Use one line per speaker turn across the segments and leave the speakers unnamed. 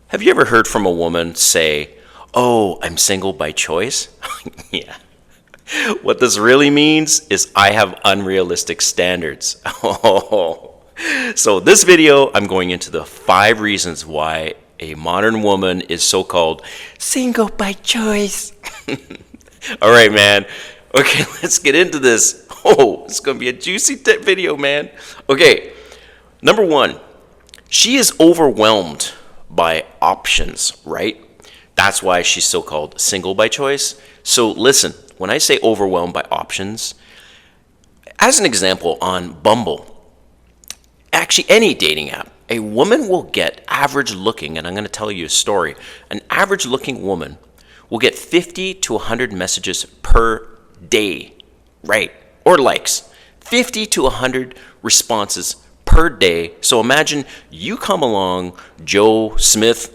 Have you ever heard from a woman say, "Oh, I'm single by choice"? Yeah. What this really means is I have unrealistic standards. Oh. So this video, I'm going into the 5 reasons why a modern woman is so-called single by choice. All right, man. Okay, let's get into this. Oh, it's going to be a juicy video, man. Okay, number 1, she is overwhelmed by options, right? That's why she's so-called single by choice. So listen, when I say overwhelmed by options, as an example, on Bumble, actually any dating app, a woman will get average looking, and I'm going to tell you a story. An average looking woman will get 50 to 100 messages per day, right? Or likes. 50 to 100 responses per day. So imagine you come along, Joe Smith,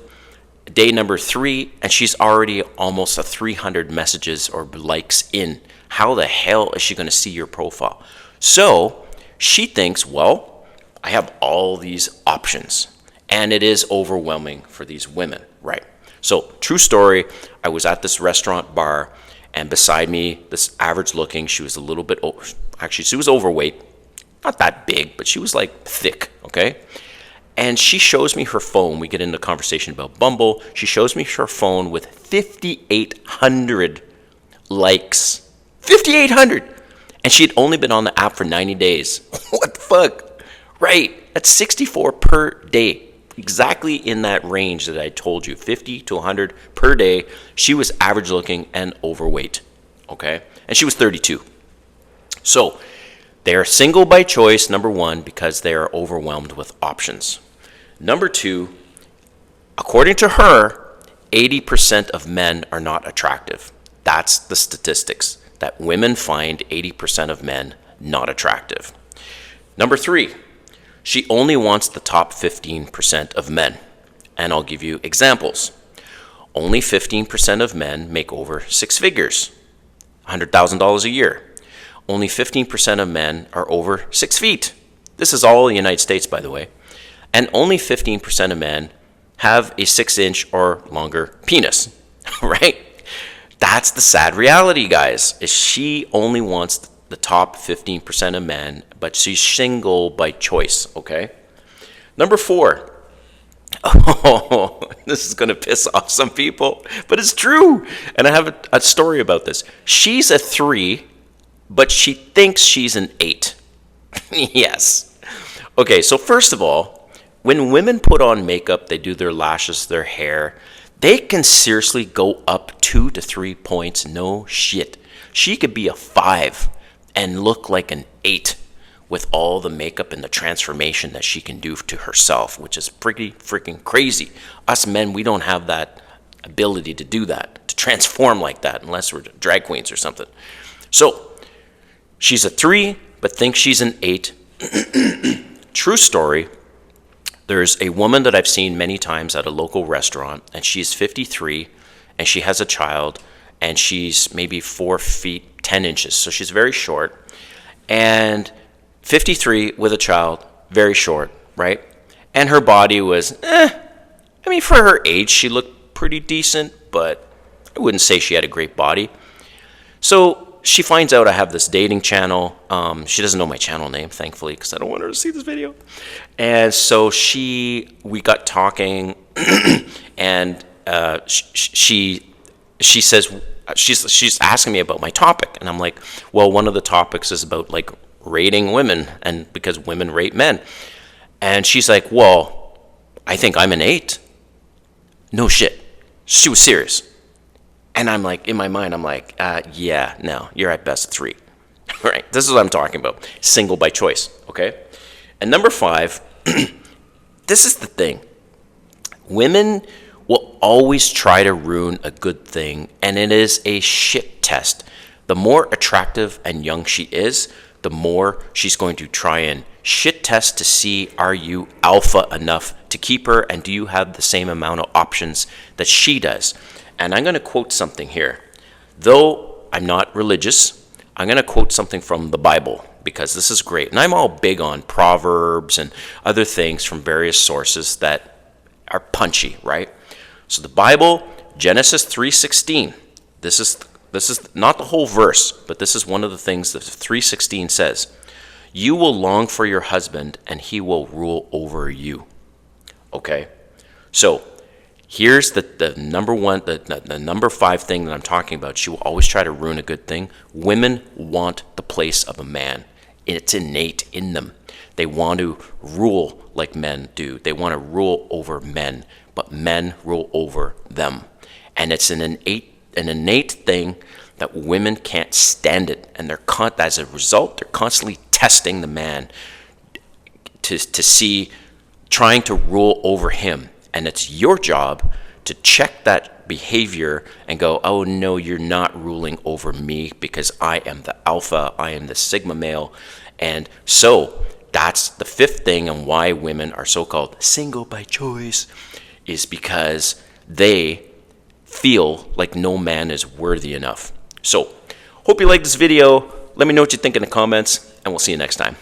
day number 3, and she's already almost a 300 messages or likes in. How the hell is she going to see your profile? So she thinks, well, I have all these options, and it is overwhelming for these women, right? So true story, I was at this restaurant bar, and beside me, this average looking, she was a little bit, actually she was overweight, not that big, but she was like thick, okay? And she shows me her phone. We get into a conversation about Bumble. She shows me her phone with 5,800 likes. 5,800! And she'd only been on the app for 90 days. What the fuck? Right, that's 64 per day. Exactly in that range that I told you, 50 to 100 per day. She was average looking and overweight, okay? And she was 32. So they are single by choice, number 1, because they are overwhelmed with options. Number 2, according to her, 80% of men are not attractive. That's the statistics, that women find 80% of men not attractive. Number 3, she only wants the top 15% of men. And I'll give you examples. Only 15% of men make over 6 figures, $100,000 a year. Only 15% of men are over 6 feet. This is all in the United States, by the way. And only 15% of men have a 6-inch or longer penis, right? That's the sad reality, guys, is she only wants the top 15% of men, but she's single by choice, okay? Number 4. Oh, this is going to piss off some people, but it's true. And I have a story about this. She's a 3, but she thinks she's an 8. Yes. Okay, so first of all, when women put on makeup, they do their lashes, their hair, they can seriously go up 2 to 3 points. No shit. She could be a 5 and look like an 8 with all the makeup and the transformation that she can do to herself, which is pretty freaking crazy. Us men, we don't have that ability to do that, to transform like that, unless we're drag queens or something. So she's a 3, but thinks she's an 8. True story. There's a woman that I've seen many times at a local restaurant, and she's 53, and she has a child, and she's maybe 4 feet 10 inches, so she's very short. And 53 with a child, very short, right? And her body was, I mean, for her age, she looked pretty decent, but I wouldn't say she had a great body. So she finds out I have this dating channel. She doesn't know my channel name, thankfully, because I don't want her to see this video. And so we got talking, and she says, she's asking me about my topic, and I'm like, well, one of the topics is about like rating women, and because women rate men. And she's like, well, I think I'm an 8. No shit. She was serious. And I'm like, in my mind, I'm like, yeah, no, you're at best 3. Right? This is what I'm talking about. Single by choice, okay? And number 5, this is the thing. Women will always try to ruin a good thing, and it is a shit test. The more attractive and young she is, the more she's going to try and shit test to see, are you alpha enough to keep her, and do you have the same amount of options that she does? And I'm going to quote something here. Though I'm not religious, I'm going to quote something from the Bible, because this is great. And I'm all big on Proverbs and other things from various sources that are punchy, right? So the Bible, Genesis 3:16. This is not the whole verse, but this is one of the things that 3:16 says. You will long for your husband, and he will rule over you. Okay? So here's the number one, the number 5 thing that I'm talking about. She will always try to ruin a good thing. Women want the place of a man. It's innate in them. They want to rule like men do. They want to rule over men, but men rule over them. And it's an innate thing that women can't stand it. And as a result, they're constantly testing the man to see, trying to rule over him. And it's your job to check that behavior and go, oh no, you're not ruling over me because I am the alpha, I am the sigma male. And so that's the 5th thing, and why women are so-called single by choice is because they feel like no man is worthy enough. So hope you like this video. Let me know what you think in the comments, and we'll see you next time.